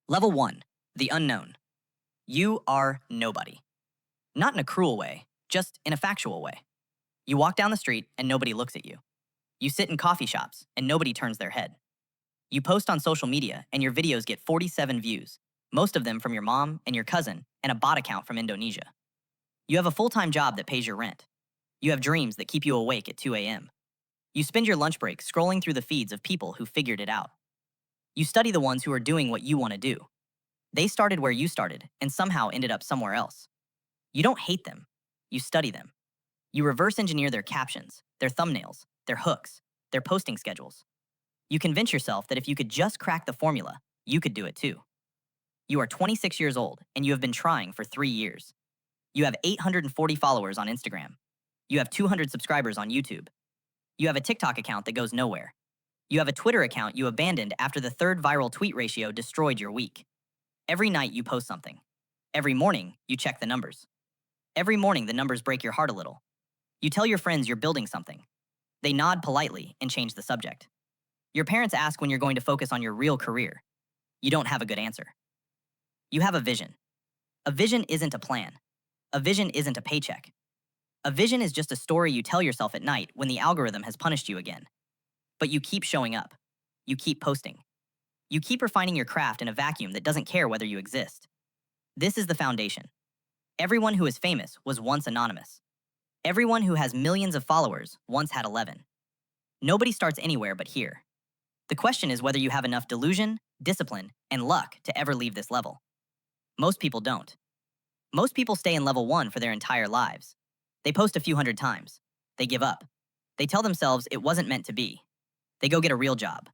Level 1, the unknown. You are nobody. Not in a cruel way, just in a factual way. You walk down the street and nobody looks at you. You sit in coffee shops and nobody turns their head. You post on social media and your videos get 47 views, most of them from your mom and your cousin and a bot account from Indonesia. You have a full-time job that pays your rent. You have dreams that keep you awake at 2 a.m. You spend your lunch break scrolling through the feeds of people who figured it out. You study the ones who are doing what you want to do. They started where you started and somehow ended up somewhere else. You don't hate them. You study them. You reverse engineer their captions, their thumbnails, their hooks, their posting schedules. You convince yourself that if you could just crack the formula, you could do it too. You are 26 years old and you have been trying for 3 years. You have 840 followers on Instagram. You have 200 subscribers on YouTube. You have a TikTok account that goes nowhere. You have a Twitter account you abandoned after the third viral tweet ratio destroyed your week. Every night you post something. Every morning you check the numbers. Every morning the numbers break your heart a little. You tell your friends you're building something. They nod politely and change the subject. Your parents ask when you're going to focus on your real career. You don't have a good answer. You have a vision. A vision isn't a plan. A vision isn't a paycheck. A vision is just a story you tell yourself at night when the algorithm has punished you again. But you keep showing up. You keep posting. You keep refining your craft in a vacuum that doesn't care whether you exist. This is the foundation. Everyone who is famous was once anonymous. Everyone who has millions of followers once had 11. Nobody starts anywhere but here. The question is whether you have enough delusion, discipline, and luck to ever leave this level. Most people don't. Most people stay in level 1 for their entire lives. They post a few hundred times. They give up. They tell themselves it wasn't meant to be. They go get a real job.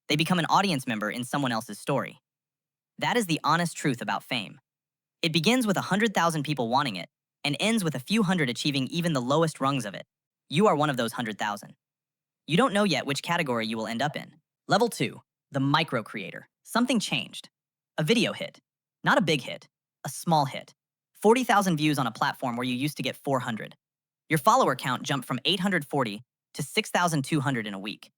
They become an audience member in someone else's story. That is the honest truth about fame. It begins with 100,000 people wanting it and ends with a few hundred achieving even the lowest rungs of it. You are one of those 100,000. You don't know yet which category you will end up in. Level 2, the micro creator. Something changed. A video hit. Not a big hit, a small hit. 40,000 views on a platform where you used to get 400. Your follower count jumped from 840 to 6,200 in a week.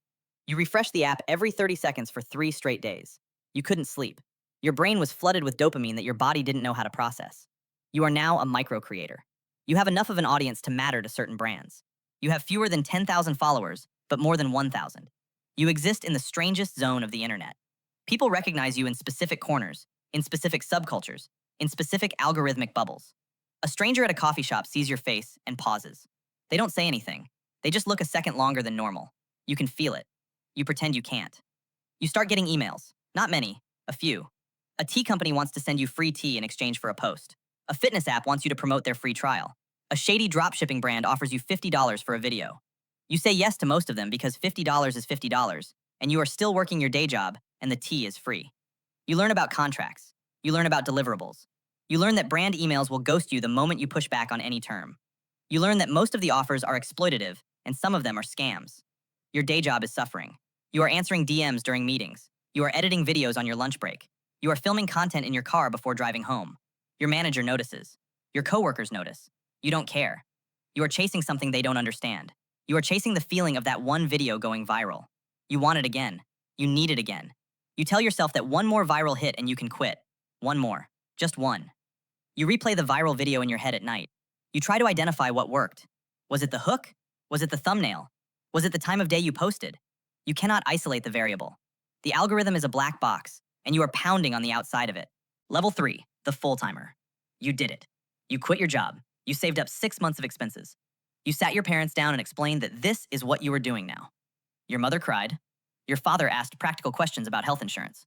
You refreshed the app every 30 seconds for 3 straight days. You couldn't sleep. Your brain was flooded with dopamine that your body didn't know how to process. You are now a micro creator. You have enough of an audience to matter to certain brands. You have fewer than 10,000 followers, but more than 1,000. You exist in the strangest zone of the internet. People recognize you in specific corners, in specific subcultures, in specific algorithmic bubbles. A stranger at a coffee shop sees your face and pauses. They don't say anything. They just look a second longer than normal. You can feel it. You pretend you can't. You start getting emails. Not many, a few. A tea company wants to send you free tea in exchange for a post. A fitness app wants you to promote their free trial. A shady dropshipping brand offers you $50 for a video. You say yes to most of them because $50 is $50, and you are still working your day job, and the tea is free. You learn about contracts. You learn about deliverables. You learn that brand emails will ghost you the moment you push back on any term. You learn that most of the offers are exploitative, and some of them are scams. Your day job is suffering. You are answering DMs during meetings. You are editing videos on your lunch break. You are filming content in your car before driving home. Your manager notices. Your coworkers notice. You don't care. You are chasing something they don't understand. You are chasing the feeling of that one video going viral. You want it again. You need it again. You tell yourself that one more viral hit and you can quit. One more. Just one. You replay the viral video in your head at night. You try to identify what worked. Was it the hook? Was it the thumbnail? Was it the time of day you posted? You cannot isolate the variable. The algorithm is a black box, and you are pounding on the outside of it. Level 3, the full-timer. You did it. You quit your job. You saved up 6 months of expenses. You sat your parents down and explained that this is what you were doing now. Your mother cried. Your father asked practical questions about health insurance.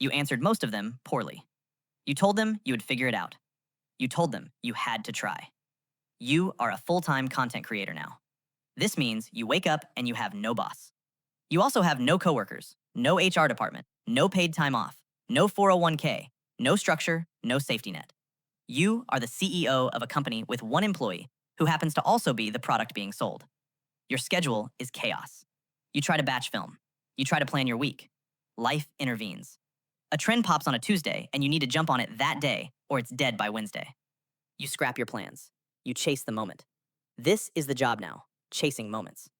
You answered most of them poorly. You told them you would figure it out. You told them you had to try. You are a full-time content creator now. This means you wake up and you have no boss. You also have no coworkers, no HR department, no paid time off, no 401k, no structure, no safety net. You are the CEO of a company with one employee who happens to also be the product being sold. Your schedule is chaos. You try to batch film. You try to plan your week. Life intervenes. A trend pops on a Tuesday and you need to jump on it that day or it's dead by Wednesday. You scrap your plans. You chase the moment. This is the job now, chasing moments.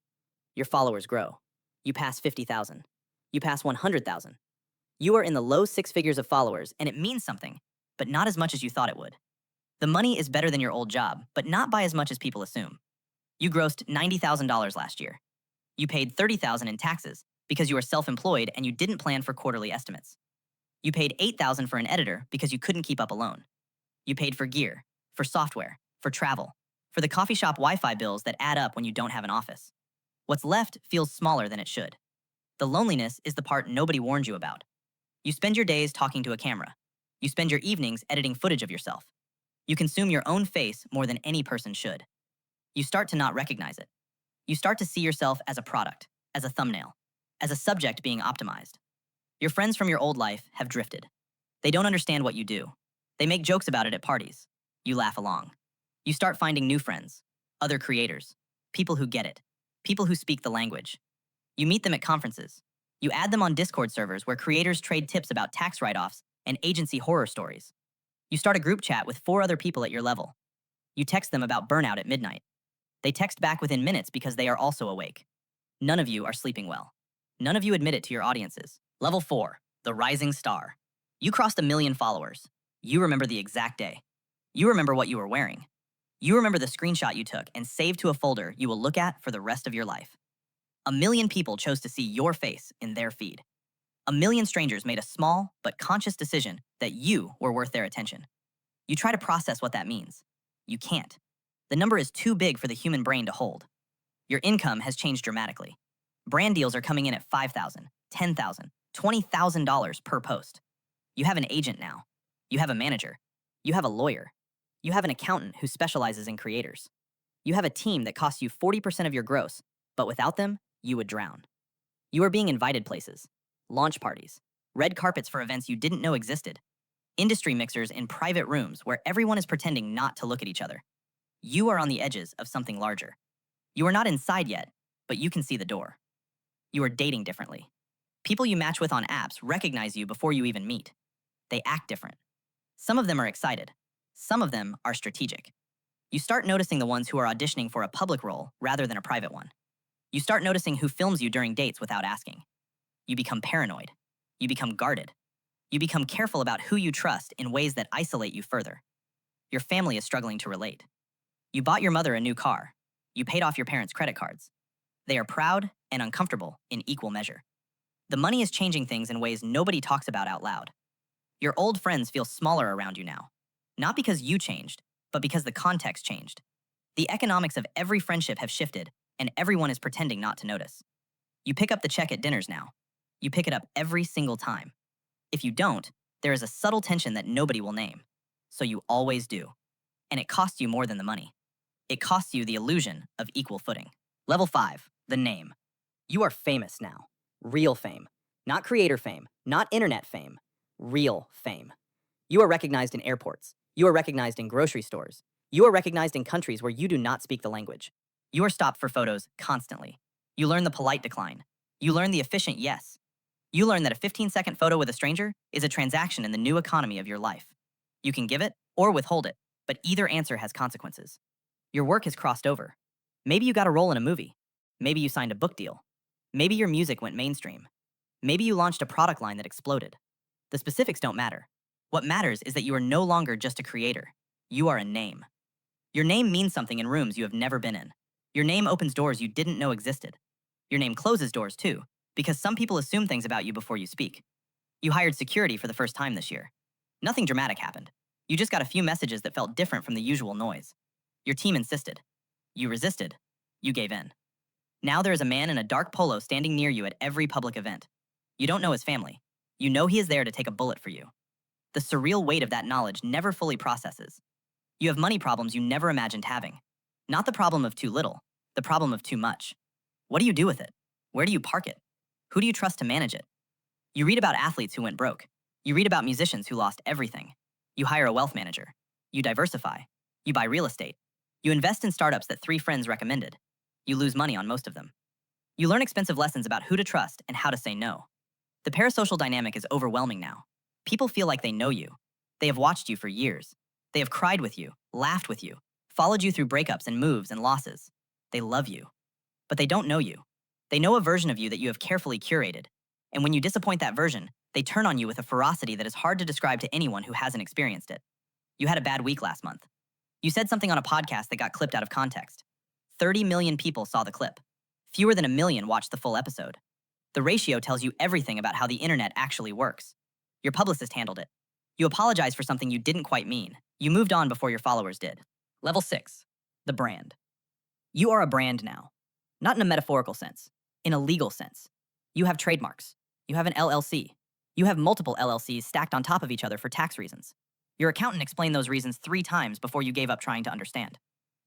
Your followers grow. You pass 50,000. You pass 100,000. You are in the low six figures of followers, and it means something, but not as much as you thought it would. The money is better than your old job, but not by as much as people assume. You grossed $90,000 last year. You paid $30,000 in taxes because you are self-employed and you didn't plan for quarterly estimates. You paid $8,000 for an editor because you couldn't keep up alone. You paid for gear, for software, for travel, for the coffee shop Wi-Fi bills that add up when you don't have an office. What's left feels smaller than it should. The loneliness is the part nobody warned you about. You spend your days talking to a camera. You spend your evenings editing footage of yourself. You consume your own face more than any person should. You start to not recognize it. You start to see yourself as a product, as a thumbnail, as a subject being optimized. Your friends from your old life have drifted. They don't understand what you do. They make jokes about it at parties. You laugh along. You start finding new friends, other creators, people who get it, people who speak the language. You meet them at conferences. You add them on Discord servers where creators trade tips about tax write-offs and agency horror stories. You start a group chat with 4 other people at your level. You text them about burnout at midnight. They text back within minutes because they are also awake. None of you are sleeping well. None of you admit it to your audiences. Level 4, the rising star. You crossed 1 million followers. You remember the exact day. You remember what you were wearing. You remember the screenshot you took and saved to a folder you will look at for the rest of your life. 1 million people chose to see your face in their feed. 1 million strangers made a small but conscious decision that you were worth their attention. You try to process what that means. You can't. The number is too big for the human brain to hold. Your income has changed dramatically. Brand deals are coming in at $5,000, $10,000, $20,000 per post. You have an agent now. You have a manager. You have a lawyer. You have an accountant who specializes in creators. You have a team that costs you 40% of your gross, but without them, you would drown. You are being invited places, launch parties, red carpets for events you didn't know existed, industry mixers in private rooms where everyone is pretending not to look at each other. You are on the edges of something larger. You are not inside yet, but you can see the door. You are dating differently. People you match with on apps recognize you before you even meet. They act different. Some of them are excited. Some of them are strategic. You start noticing the ones who are auditioning for a public role rather than a private one. You start noticing who films you during dates without asking. You become paranoid. You become guarded. You become careful about who you trust in ways that isolate you further. Your family is struggling to relate. You bought your mother a new car. You paid off your parents' credit cards. They are proud and uncomfortable in equal measure. The money is changing things in ways nobody talks about out loud. Your old friends feel smaller around you now. Not because you changed, but because the context changed. The economics of every friendship have shifted, and everyone is pretending not to notice. You pick up the check at dinners now. You pick it up every single time. If you don't, there is a subtle tension that nobody will name. So you always do. And it costs you more than the money. It costs you the illusion of equal footing. Level 5, the name. You are famous now. Real fame. Not creator fame, not internet fame. Real fame. You are recognized in airports. You are recognized in grocery stores. You are recognized in countries where you do not speak the language. You are stopped for photos constantly. You learn the polite decline. You learn the efficient yes. You learn that a 15-second photo with a stranger is a transaction in the new economy of your life. You can give it or withhold it, but either answer has consequences. Your work has crossed over. Maybe you got a role in a movie. Maybe you signed a book deal. Maybe your music went mainstream. Maybe you launched a product line that exploded. The specifics don't matter. What matters is that you are no longer just a creator. You are a name. Your name means something in rooms you have never been in. Your name opens doors you didn't know existed. Your name closes doors too, because some people assume things about you before you speak. You hired security for the first time this year. Nothing dramatic happened. You just got a few messages that felt different from the usual noise. Your team insisted. You resisted. You gave in. Now there is a man in a dark polo standing near you at every public event. You don't know his family. You know he is there to take a bullet for you. The surreal weight of that knowledge never fully processes. You have money problems you never imagined having. Not the problem of too little, the problem of too much. What do you do with it? Where do you park it? Who do you trust to manage it? You read about athletes who went broke. You read about musicians who lost everything. You hire a wealth manager. You diversify. You buy real estate. You invest in startups that 3 friends recommended. You lose money on most of them. You learn expensive lessons about who to trust and how to say no. The parasocial dynamic is overwhelming now. People feel like they know you. They have watched you for years. They have cried with you, laughed with you, followed you through breakups and moves and losses. They love you. But they don't know you. They know a version of you that you have carefully curated. And when you disappoint that version, They turn on you with a ferocity that is hard to describe to anyone who hasn't experienced it. You had a bad week last month. You said something on a podcast that got clipped out of context. 30 million people saw the clip. Fewer than a million watched the full episode. The ratio tells you everything about how the internet actually works. Your publicist handled it. You apologized for something you didn't quite mean. You moved on before your followers did. Level 6. The brand. You are a brand now. Not in a metaphorical sense, in a legal sense. You have trademarks. You have an LLC. You have multiple LLCs stacked on top of each other for tax reasons. Your accountant explained those reasons 3 times before you gave up trying to understand.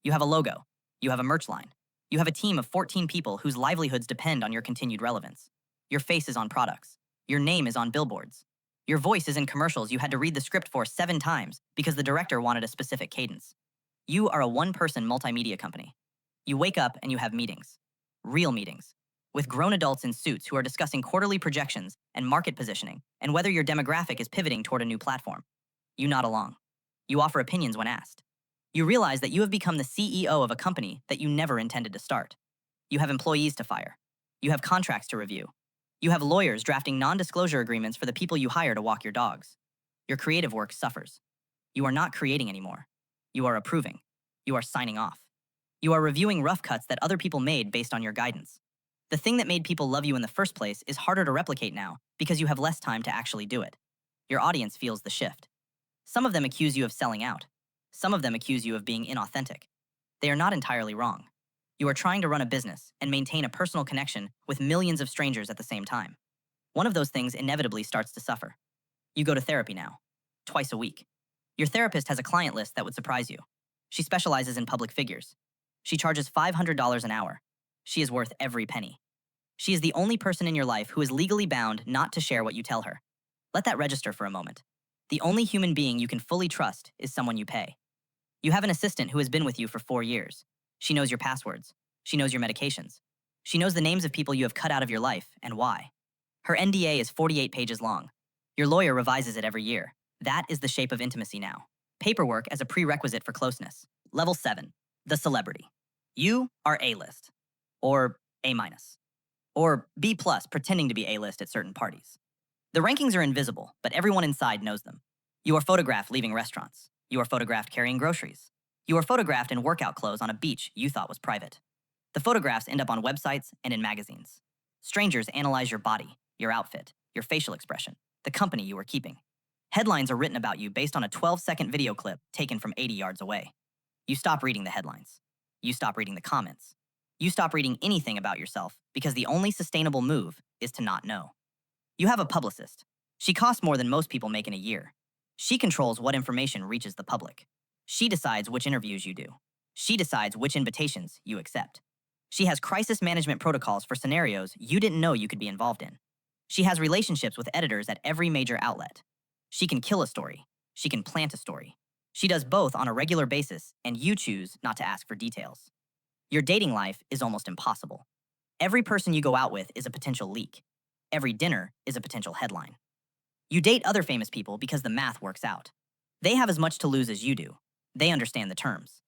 You have a logo. You have a merch line. You have a team of 14 people whose livelihoods depend on your continued relevance. Your face is on products. Your name is on billboards. Your voice is in commercials you had to read the script for 7 times because the director wanted a specific cadence. You are a one-person multimedia company. You wake up and you have meetings. Real meetings. With grown adults in suits who are discussing quarterly projections and market positioning and whether your demographic is pivoting toward a new platform. You nod along. You offer opinions when asked. You realize that you have become the CEO of a company that you never intended to start. You have employees to fire. You have contracts to review. You have lawyers drafting non-disclosure agreements for the people you hire to walk your dogs. Your creative work suffers. You are not creating anymore. You are approving. You are signing off. You are reviewing rough cuts that other people made based on your guidance. The thing that made people love you in the first place is harder to replicate now because you have less time to actually do it. Your audience feels the shift. Some of them accuse you of selling out. Some of them accuse you of being inauthentic. They are not entirely wrong. You are trying to run a business and maintain a personal connection with millions of strangers at the same time. One of those things inevitably starts to suffer. You go to therapy now, twice a week. Your therapist has a client list that would surprise you. She specializes in public figures. She charges $500 an hour. She is worth every penny. She is the only person in your life who is legally bound not to share what you tell her. Let that register for a moment. The only human being you can fully trust is someone you pay. You have an assistant who has been with you for 4 years. She knows your passwords. She knows your medications. She knows the names of people you have cut out of your life and why. Her NDA is 48 pages long. Your lawyer revises it every year. That is the shape of intimacy now. Paperwork as a prerequisite for closeness. Level 7. The celebrity. You are A-list. Or A-. Or B+, pretending to be A-list at certain parties. The rankings are invisible, but everyone inside knows them. You are photographed leaving restaurants. You are photographed carrying groceries. You are photographed in workout clothes on a beach you thought was private. The photographs end up on websites and in magazines. Strangers analyze your body, your outfit, your facial expression, the company you are keeping. Headlines are written about you based on a 12-second video clip taken from 80 yards away. You stop reading the headlines. You stop reading the comments. You stop reading anything about yourself because the only sustainable move is to not know. You have a publicist. She costs more than most people make in a year. She controls what information reaches the public. She decides which interviews you do. She decides which invitations you accept. She has crisis management protocols for scenarios you didn't know you could be involved in. She has relationships with editors at every major outlet. She can kill a story. She can plant a story. She does both on a regular basis, and you choose not to ask for details. Your dating life is almost impossible. Every person you go out with is a potential leak. Every dinner is a potential headline. You date other famous people because the math works out. They have as much to lose as you do. They understand the terms.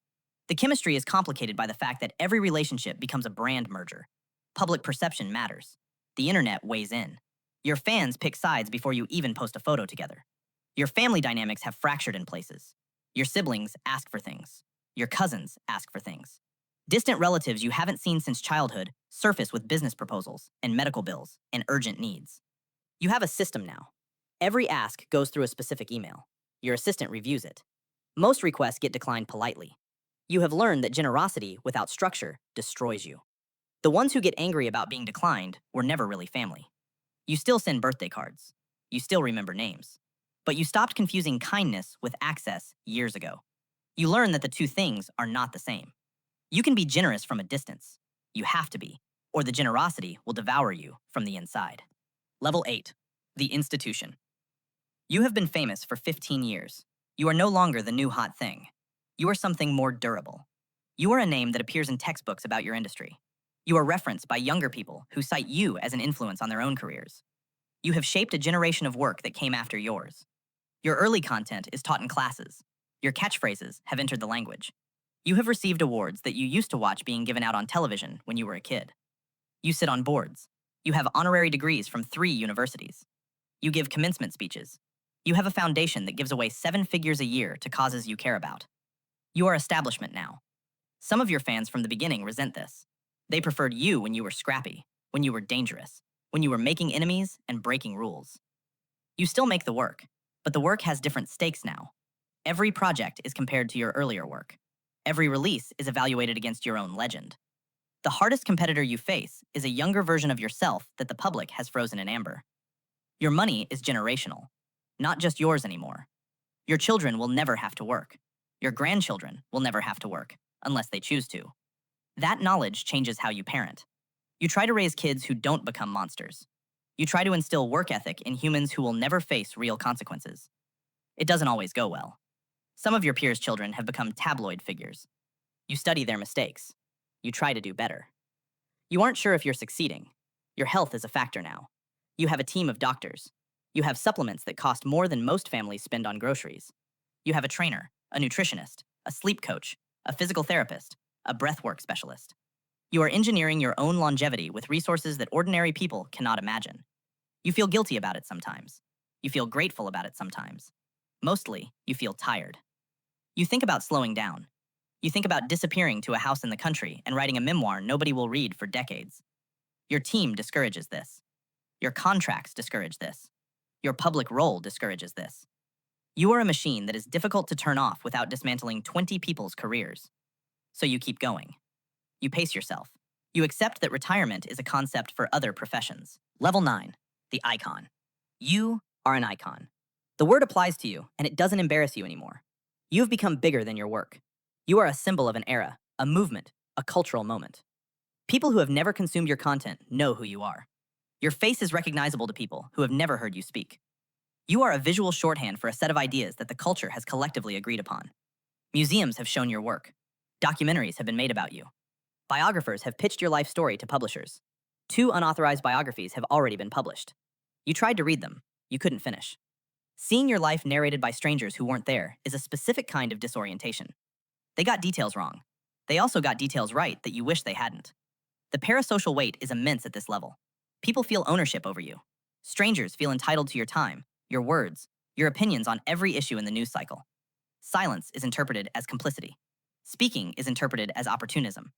The chemistry is complicated by the fact that every relationship becomes a brand merger. Public perception matters. The internet weighs in. Your fans pick sides before you even post a photo together. Your family dynamics have fractured in places. Your siblings ask for things. Your cousins ask for things. Distant relatives you haven't seen since childhood surface with business proposals and medical bills and urgent needs. You have a system now. Every ask goes through a specific email. Your assistant reviews it. Most requests get declined politely. You have learned that generosity without structure destroys you. The ones who get angry about being declined were never really family. You still send birthday cards. You still remember names. But you stopped confusing kindness with access years ago. You learned that the two things are not the same. You can be generous from a distance. You have to be, or the generosity will devour you from the inside. Level 8. The institution. You have been famous for 15 years. You are no longer the new hot thing. You are something more durable. You are a name that appears in textbooks about your industry. You are referenced by younger people who cite you as an influence on their own careers. You have shaped a generation of work that came after yours. Your early content is taught in classes. Your catchphrases have entered the language. You have received awards that you used to watch being given out on television when you were a kid. You sit on boards. You have honorary degrees from 3 universities. You give commencement speeches. You have a foundation that gives away 7 figures a year to causes you care about. You are establishment now. Some of your fans from the beginning resent this. They preferred you when you were scrappy, when you were dangerous, when you were making enemies and breaking rules. You still make the work, but the work has different stakes now. Every project is compared to your earlier work. Every release is evaluated against your own legend. The hardest competitor you face is a younger version of yourself that the public has frozen in amber. Your money is generational, not just yours anymore. Your children will never have to work. Your grandchildren will never have to work, unless they choose to. That knowledge changes how you parent. You try to raise kids who don't become monsters. You try to instill work ethic in humans who will never face real consequences. It doesn't always go well. Some of your peers' children have become tabloid figures. You study their mistakes. You try to do better. You aren't sure if you're succeeding. Your health is a factor now. You have a team of doctors. You have supplements that cost more than most families spend on groceries. You have a trainer, a nutritionist, a sleep coach, a physical therapist, a breathwork specialist. You are engineering your own longevity with resources that ordinary people cannot imagine. You feel guilty about it sometimes. You feel grateful about it sometimes. Mostly, you feel tired. You think about slowing down. You think about disappearing to a house in the country and writing a memoir nobody will read for decades. Your team discourages this. Your contracts discourage this. Your public role discourages this. You are a machine that is difficult to turn off without dismantling 20 people's careers. So you keep going. You pace yourself. You accept that retirement is a concept for other professions. Level 9, the icon. You are an icon. The word applies to you, and it doesn't embarrass you anymore. You have become bigger than your work. You are a symbol of an era, a movement, a cultural moment. People who have never consumed your content know who you are. Your face is recognizable to people who have never heard you speak. You are a visual shorthand for a set of ideas that the culture has collectively agreed upon. Museums have shown your work. Documentaries have been made about you. Biographers have pitched your life story to publishers. 2 unauthorized biographies have already been published. You tried to read them. You couldn't finish. Seeing your life narrated by strangers who weren't there is a specific kind of disorientation. They got details wrong. They also got details right that you wish they hadn't. The parasocial weight is immense at this level. People feel ownership over you. Strangers feel entitled to your time, your words, your opinions on every issue in the news cycle. Silence is interpreted as complicity. Speaking is interpreted as opportunism.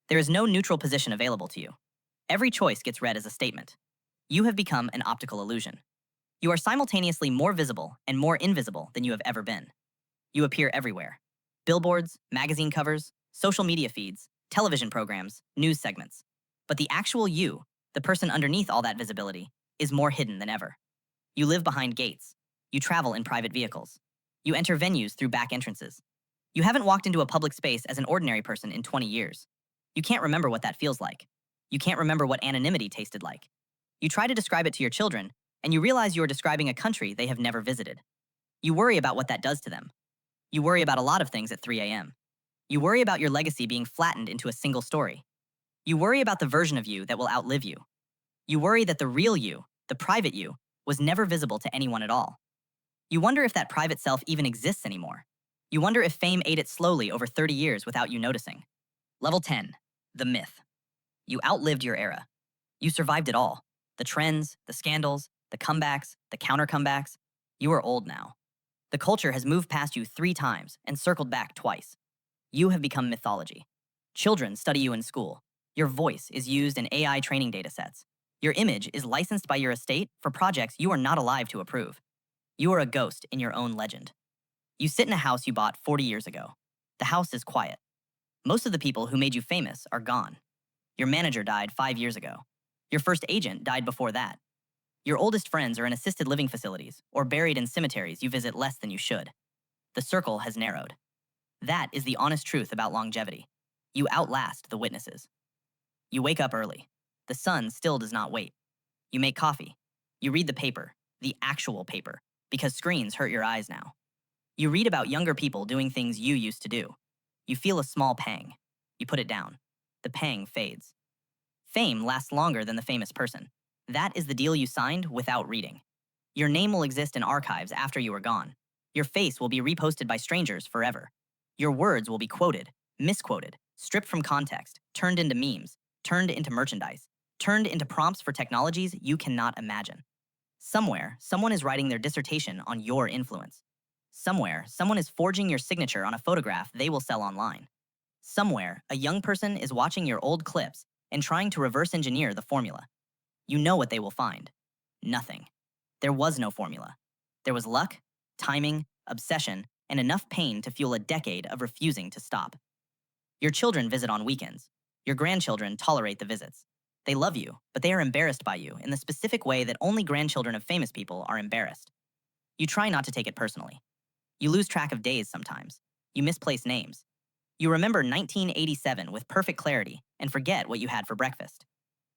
There is no neutral position available to you. Every choice gets read as a statement. You have become an optical illusion. You are simultaneously more visible and more invisible than you have ever been. You appear everywhere. Billboards, magazine covers, social media feeds, television programs, news segments. But the actual you, the person underneath all that visibility, is more hidden than ever. You live behind gates. You travel in private vehicles. You enter venues through back entrances. You haven't walked into a public space as an ordinary person in 20 years. You can't remember what that feels like. You can't remember what anonymity tasted like. You try to describe it to your children, and you realize you are describing a country they have never visited. You worry about what that does to them. You worry about a lot of things at 3 a.m. You worry about your legacy being flattened into a single story. You worry about the version of you that will outlive you. You worry that the real you, the private you, was never visible to anyone at all. You wonder if that private self even exists anymore. You wonder if fame ate it slowly over 30 years without you noticing. Level 10, the myth. You outlived your era. You survived it all. The trends, the scandals, the comebacks, the counter-comebacks. You are old now. The culture has moved past you 3 times and circled back twice. You have become mythology. Children study you in school. Your voice is used in AI training datasets. Your image is licensed by your estate for projects you are not alive to approve. You are a ghost in your own legend. You sit in a house you bought 40 years ago. The house is quiet. Most of the people who made you famous are gone. Your manager died 5 years ago. Your first agent died before that. Your oldest friends are in assisted living facilities or buried in cemeteries you visit less than you should. The circle has narrowed. That is the honest truth about longevity. You outlast the witnesses. You wake up early. The sun still does not wait. You make coffee. You read the paper, the actual paper, because screens hurt your eyes now. You read about younger people doing things you used to do. You feel a small pang. You put it down. The pang fades. Fame lasts longer than the famous person. That is the deal you signed without reading. Your name will exist in archives after you are gone. Your face will be reposted by strangers forever. Your words will be quoted, misquoted, stripped from context, turned into memes, turned into merchandise, turned into prompts for technologies you cannot imagine. Somewhere, someone is writing their dissertation on your influence. Somewhere, someone is forging your signature on a photograph they will sell online. Somewhere, a young person is watching your old clips and trying to reverse engineer the formula. You know what they will find. Nothing. There was no formula. There was luck, timing, obsession, and enough pain to fuel a decade of refusing to stop. Your children visit on weekends. Your grandchildren tolerate the visits. They love you, but they are embarrassed by you in the specific way that only grandchildren of famous people are embarrassed. You try not to take it personally. You lose track of days sometimes. You misplace names. You remember 1987 with perfect clarity and forget what you had for breakfast.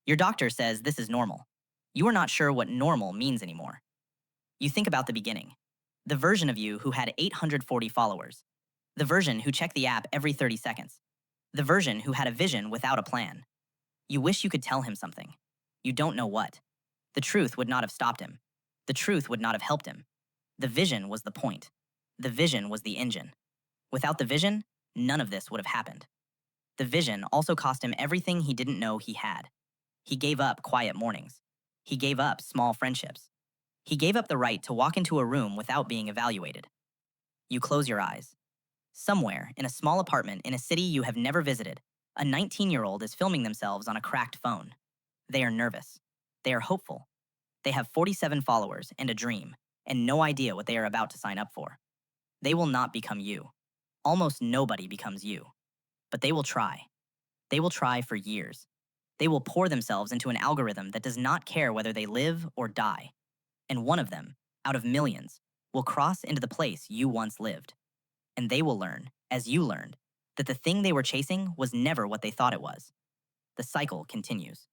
Your doctor says this is normal. You are not sure what normal means anymore. You think about the beginning. The version of you who had 840 followers. The version who checked the app every 30 seconds. The version who had a vision without a plan. You wish you could tell him something. You don't know what. The truth would not have stopped him. The truth would not have helped him. The vision was the point. The vision was the engine. Without the vision, none of this would have happened. The vision also cost him everything he didn't know he had. He gave up quiet mornings. He gave up small friendships. He gave up the right to walk into a room without being evaluated. You close your eyes. Somewhere, in a small apartment in a city you have never visited, a 19-year-old is filming themselves on a cracked phone. They are nervous. They are hopeful. They have 47 followers and a dream, and no idea what they are about to sign up for. They will not become you. Almost nobody becomes you. But they will try. They will try for years. They will pour themselves into an algorithm that does not care whether they live or die. And one of them, out of millions, will cross into the place you once lived. And they will learn, as you learned, that the thing they were chasing was never what they thought it was. The cycle continues.